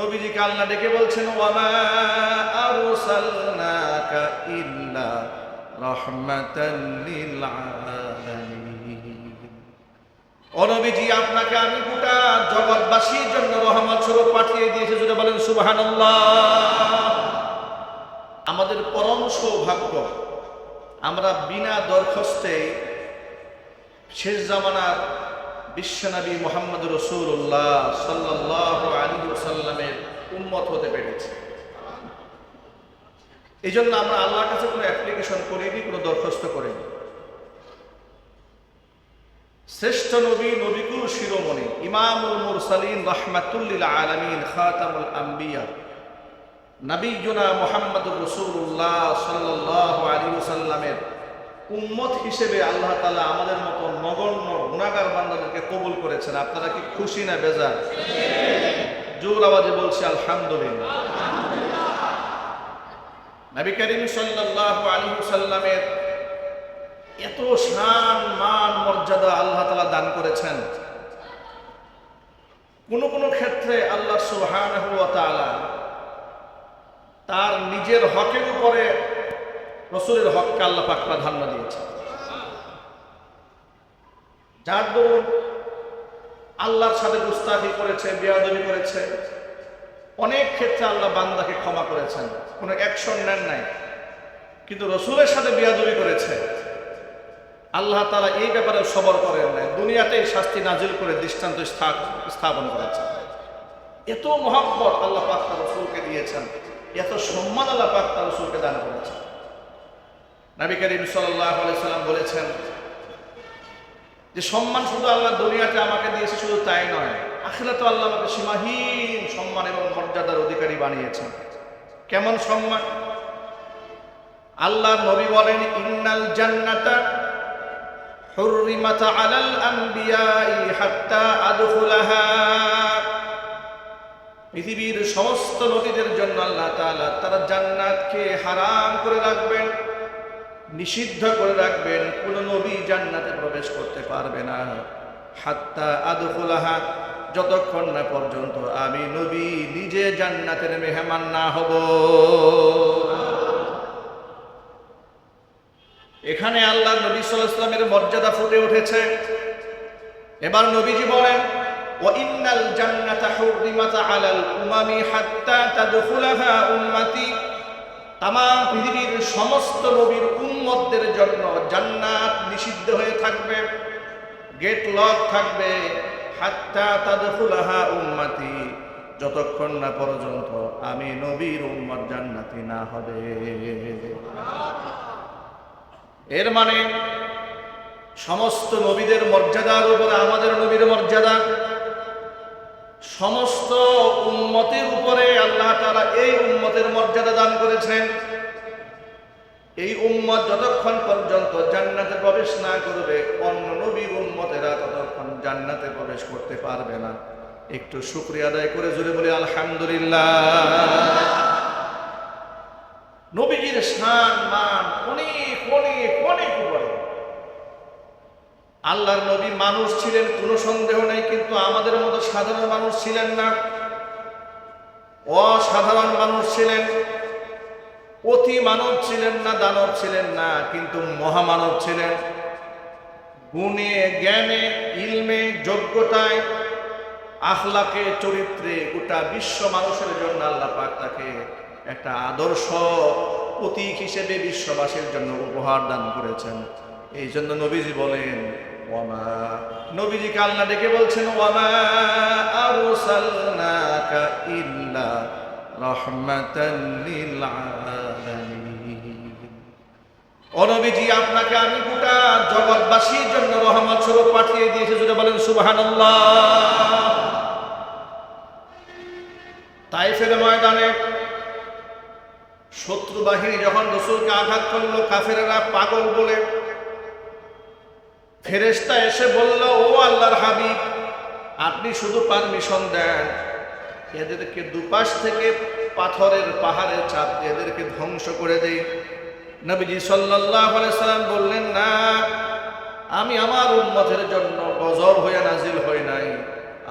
নবীজিকে আল্লাহ ডেকে বলছেন ওয়ামা আরসালনাকা ইল্লা রাহমাতাল লিল আলামিন। ও নবীজি, আপনাকে আমি গোটা জগৎবাসীর জন্য রহমত স্বরূপ পাঠিয়ে দিয়েছি। যদি বলেন সুবহানাল্লাহ। আমাদের পরম সৌভাগ্য, আমরা বিনা দরখাস্তে শেষ জামানার বিশ্বনবী মুহাম্মদ রাসূলুল্লাহ সাল্লাল্লাহু আলাইহি ওয়াসাল্লামের উম্মত হতে পেরেছি। এই জন্য আমরা আল্লাহর কাছে কোনো অ্যাপ্লিকেশন করিনি, কোনো দরখাস্ত করিনি। শ্রেষ্ঠ নবী, নবিকুল শিরোমণি, ইমামুল মুরসালিন, রাহমাতুল লিল আলামিন, খাতামুল আম্বিয়া, নবিয়ুনা মুহাম্মদুর রাসূলুল্লাহ সাল্লাল্লাহু আলাইহি ওয়াসাল্লামের উম্মত হিসেবে আল্লাহ তাআলা আমাদের মতো নগণ্য গুনাহগার বান্দাদেরকে কবুল করেছেন। আপনারা কি খুশি না বেজার? জোর আওয়াজে বলছি আলহামদুলিল্লাহ। নবী করিম সাল্লাল্লাহু আলাইহি ওয়াসাল্লামের এত শান, মান, মর্যাদা আল্লাহ তাআলা দান করেছেন। কোন কোন ক্ষেত্রে আল্লাহ সুবহানাহু ওয়া তাআলা তার নিজের হকের উপরে রাসূলের হককে আল্লাহ পাক প্রাধান্য দিয়েছেন। যার দরুন আল্লাহর সাথে গুস্তাখি করেছে, বেয়াদবি করেছে, অনেক ক্ষেত্রে আল্লাহ বান্দাকে ক্ষমা করেছেন, কোনো অ্যাকশন নেন নাই। কিন্তু রাসূলের সাথে বেয়াদবি করেছে, আল্লাহ তাআলা এই ব্যাপারে সবর করেন নাই, দুনিয়াতেই শাস্তি নাজিল করে দৃষ্টান্ত স্থাপন করেছেন। এত মহব্বত আল্লাহ পাক তার রাসূলকে দিয়েছেন, এত সম্মান আল্লাহ পাক তার রাসূলকে দান করেছেন। নবী করিম সাল্লাল্লাহু আলাইহি সাল্লাম বলেছেন যে সম্মান শুধু আল্লাহ দুনিয়াতে আমাকে দিয়েছে শুধু তাই নয়, আখিরাতে আল্লাহ আমাকে সীমাহীন সম্মান এবং মর্যাদার অধিকারী বানিয়েছেন। কেমন সম্মান? আল্লাহ নবী বলেন, ইন্নাল জান্নাতা হুররিমাত আলাল আম্বিয়াই হাত্তা আদখুলাহা। পৃথিবীর সমস্ত নবীদের জন্য আল্লাহ তাআলা তারা জান্নাতকে হারাম করে রাখবেন, নিষিদ্ধ করে রাখবেন। কোন নবী জান্নাতে প্রবেশ করতে পারবে না হাত্তা আদখুলাহা, যতক্ষণ না পর্যন্ত আমি নবী নিজে জান্নাতের মেহমান না হব। এখানে আল্লাহ নবী সাল্লাল্লাহু আলাইহি ওয়াসাল্লামের মর্যাদা ফুটে উঠেছে। এবার নবীজি বলেন, ওয়া ইন্নাল জান্নাতা হুররিমাত আলাল উমামি হাত্তা তাদখুলাহা উম্মতি। তামাম পৃথিবীর সমস্ত নবীর উম্মতদের জন্য জান্নাত নিষিদ্ধ হয়ে থাকবে, গেট লক থাকবে, হাত্তা তাদখুলাহা উম্মতি, যতক্ষণ না পর্যন্ত আমি নবীর উম্মত জান্নাতি না হবে। এর মানে সমস্ত নবীদের মর্যাদার উপরে আমাদের নবীর মর্যাদা, সমস্ত উম্মতের উপরে আল্লাহ তাআলা এই উম্মতের মর্যাদা দান করেছেন। এই উম্মত যতক্ষণ পর্যন্ত জান্নাতে প্রবেশ না করবে, অন্য নবীর উম্মতেরা ততক্ষণ জান্নাতে প্রবেশ করতে পারবে না। একটু শুকরিয়া আদায় করে জোরে বলি আলহামদুলিল্লাহ। নবীজির শান, মান অনেক অনেক অনেক উপরে। আল্লাহর নবী মানুষ ছিলেন, কোনো সন্দেহ নেই, কিন্তু আমাদের মতো সাধারণ মানুষ ছিলেন না, অসাধারণ মানুষ ছিলেন। অতি মানব ছিলেন না, দানব ছিলেন না, কিন্তু মহামানব ছিলেন। গুণে, জ্ঞানে, ইলমে, যোগ্যতায়, আখলাকে, চরিত্রে গোটা বিশ্ব মানুষের জন্য আল্লাহ পাক তাকে একটা আদর্শ প্রতীক হিসেবে বিশ্ববাসীর জন্য উপহার দান করেছেন। এই জন্য নবীজি বলেন, ওয়ামা, নবীজিকে আল্লাহ ডেকে বলছেন, ওয়ামা আরসালনাকা ইল্লা রাহমাতাল লিল আলামিন। ও নবীজি, আপনাকে আমি গোটা জগৎবাসীর জন্য রহমত স্বরূপ পাঠিয়ে দিয়েছি। যদি বলেন সুবহানাল্লাহ। তাইফের ময়দানে শত্রু বাহিনী যখন রাসূলকে আঘাত করলো, কাফেররা পাগল বলে, ফেরেশতা এসে বলল, ও আল্লাহর হাবিব, আপনি শুধু পারমিশন দেন, এদেরকে দুপাশ থেকে পাথরের পাহাড়ে চাপ দিয়ে এদেরকে ধ্বংস করে দেই। নবীজি সাল্লাল্লাহু আলাইহি সাল্লাম বললেন, না, আমি আমার উম্মতের জন্য গজব হয়ে নাজিল হই নাই,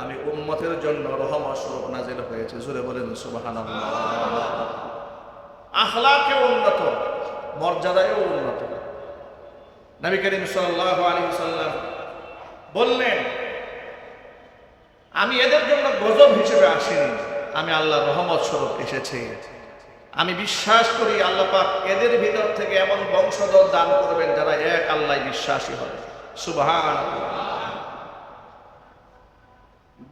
আমি উম্মতের জন্য রহমত স্বরূপ নাজিল হয়েছে। জোরে বলেন সুবহানাল্লাহ। আখলাকে উন্নত, মর্যাদায়ও উন্নত। নবী করিম সাল্লাল্লাহু আলাইহি ওয়াসাল্লাম বললেন, আমি এদের জন্য গজব হিসেবে আসিনি, আমি আল্লাহর রহমত স্বরূপ এসেছি। আমি বিশ্বাস করি আল্লাহ পাক এদের ভিতর থেকে এমন বংশধর দান করবেন যারা এক আল্লাহ বিশ্বাসী হবে। সুবহানাল্লাহ।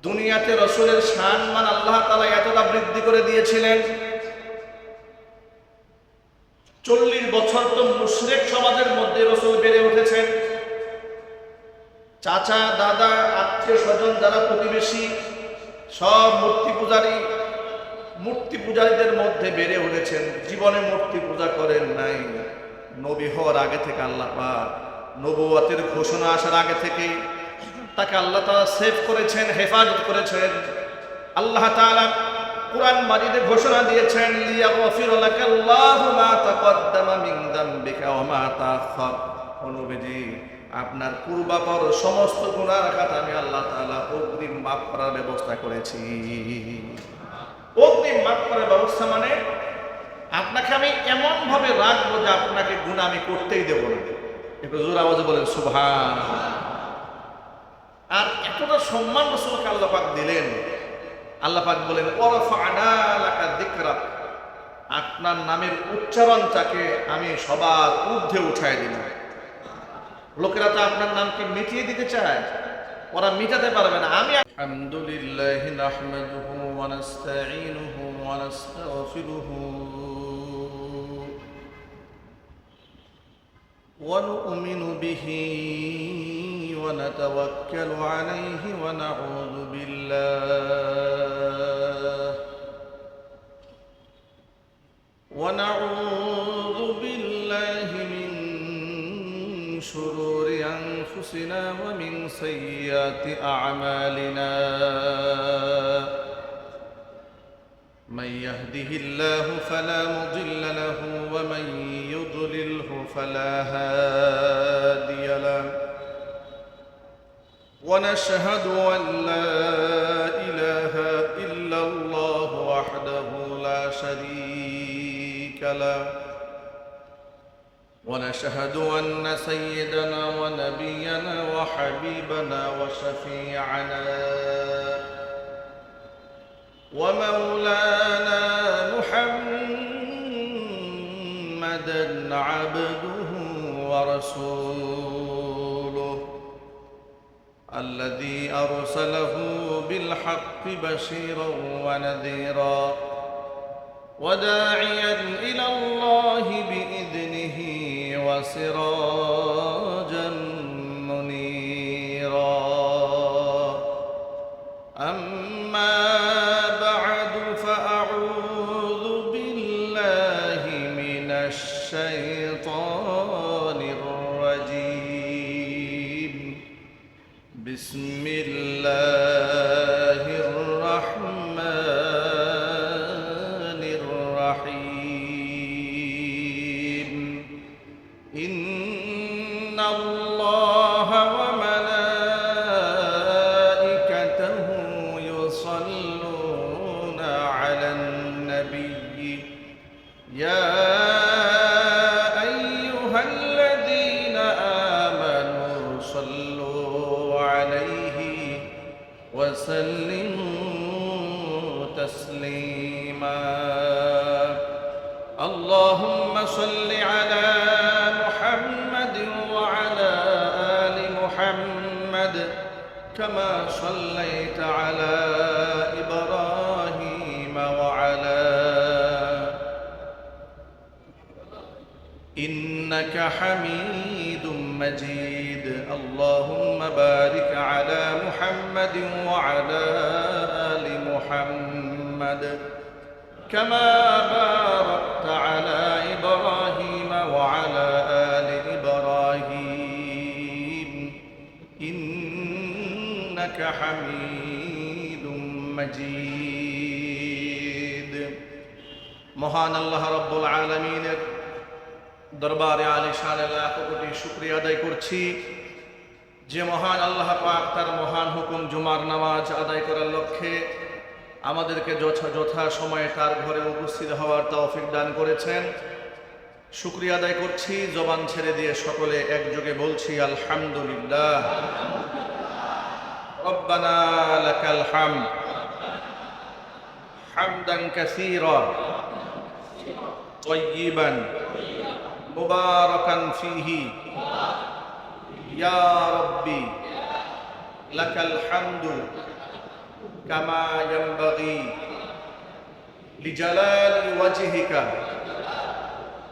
দুনিয়াতে রাসূলের সম্মান আল্লাহ তাআলা এতটা বৃদ্ধি করে দিয়েছিলেন, 40 বছর তো মুশরিক সমাজের মধ্যে রাসূল বেড়ে উঠেছেন। চাচা, দাদা, আত্মীয় স্বজন যারা প্রতিবেশী সব মূর্তি পূজারীদের মধ্যে বেড়ে উঠেছেন। জীবনে মূর্তি পূজা করেন নাই। নবী হওয়ার আগে থেকে আল্লাহ পাক নবুয়তের ঘোষণা আসার আগে থেকেই তাকে আল্লাহ তাআলা সেভ করেছেন, হেফাজত করেছেন। আল্লাহ তাআলা কুরআন মাজিদে ঘোষণা দিয়েছেন, লিয়াগফির লাকাল্লাহু মা তাকদ্দামা মিন যামবিকা ওয়া মা তাআখার। নবীজি, আপনার পূর্বাপর সমস্ত গুনাহ খাতা আমি আল্লাহ তাআলা অগ্রিম মাফ করার ব্যবস্থা করেছি। অগ্রিম মাফ করার ব্যবস্থা মানে আপনাকে আমি এমন ভাবে রাখবো যে আপনাকে গুনাহ আমি করতেই দেব না। একটু জোর আওয়াজে বলেন সুবহানাল্লাহ। আর এতটা সম্মান রাসূলকে আল্লাহ পাক দিলেন। আল্লাহ পাক বলেন, ওয়ারাফা'না লাকা যিকরাক, আপনার নামের উচ্চারণটাকে আমি সবার ঊর্ধ্বে উঠায় দিলাম। লোকেরা তো আপনার নামকে মিটিয়ে দিতে চায়, ওরা মিটাতে পারবে না। আমি আলহামদুলিল্লাহ নাহমাদুহু ওয়া নাস্তাঈনুহু ওয়া নাস্তাগফিরুহু ওয়া নু'মিনু বিহি ওয়া নাতাওয়াক্কালু আলাইহি ওয়া নাউযু বিল্লাহি মিন شرور أنفسنا ومن سيئات أعمالنا من يهده الله فلا مضل له ومن يضلله فلا هادي له ونشهد أن لا إله إلا الله وحده لا شريك له ونشهد أن سيدنا ونبينا وحبيبنا وشفيعنا ومولانا محمدا عبده ورسوله الذي أرسله بالحق بشيرا ونذيرا وداعيا إلى الله بإذنه وسراجا منيرا أما بعد فأعوذ بالله من الشيطان الرجيم بسم الله الرحمن الرحيم إن الله وملائكته يصلون على النبي يا أيها الذين آمنوا صلوا عليه وسلموا تسليما اللهم صل على محمد وعلى آل محمد كما صليت على إبراهيم وعلى إنك حميد مجيد اللهم بارك على محمد وعلى آل محمد كما باركت على إبراهيم وعلى آل إبراهيم إنك حميد مجيد মহান আল্লাহ রব্বুল আলামিনের দরবারে আলিশান লাখ কোটি শুকরিয়া আদায় করছি যে মহান আল্লাহ পাক তার মহান হুকুম জুমার নামাজ আদায় করার লক্ষ্যে আমাদেরকে যথা সময়ে তার ঘরে উপস্থিত হওয়ার তৌফিক দান করেছেন, শুকরিয়া আদায় করছি। জবান ছেড়ে দিয়ে সকলে একযোগে বলছি আলহামদুলিল্লাহ। রব্বানা লাকাল হামদ হামদান কাসীরা তাইয়িবান মুবারাকান ফীহি ইয়া রাব্বি লাকাল হামদু কামা ইয়ানবাগি লিজালালি ওয়াজহিকা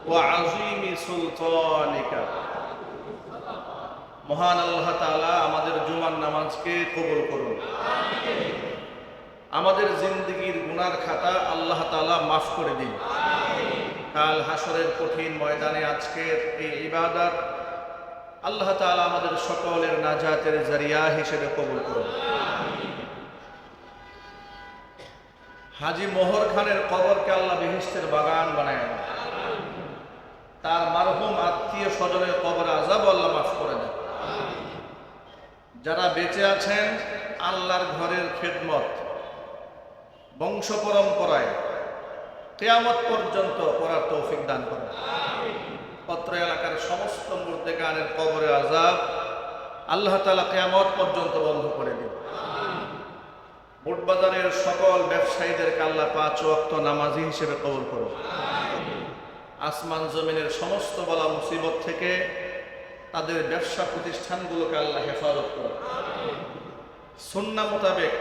ওয়া আযীমি সুলতানিকা। মহান আল্লাহ তাআলা আমাদের জুমার নামাজকে কবুল করুন। আমাদের জিন্দেগীর গুনার খাতা আল্লাহ তাআলা মাফ করে দিন। কাল হাসরের কঠিন ময়দানে আজকের এই ইবাদত আল্লাহ তাআলা আমাদের সকলের নাজাতের জারিয়া হিসেবে কবুল করুন। হাজী মোহর খানের কবরকে আল্লাহ বেহেশতের বাগান বানায় দেন। তার মারহুম আত্মীয় স্বজনের কবরে আযাব আল্লাহ মাফ করে দেন। যারা বেঁচে আছেন আল্লাহর ঘরের খেদমত বংশ পরম্পরায় কিয়ামত পর্যন্ত করার তৌফিক দান করেন। পত্র এলাকার সমস্ত মুর্দেগানের কবরে আযাব আল্লাহ তাআলা কিয়ামত পর্যন্ত বন্ধ করে দিন। বুটবাজারের সকল ব্যবসায়ীদেরকে আল্লাহ 5 ওয়াক্ত নামাজি হিসেবে কবুল করুন। আসমান জমিনের সমস্ত বালা মুসিবত থেকে তাদের ব্যবসা প্রতিষ্ঠানগুলোকে আল্লাহ হেফাজত করুন। সুন্নাহ মোতাবেক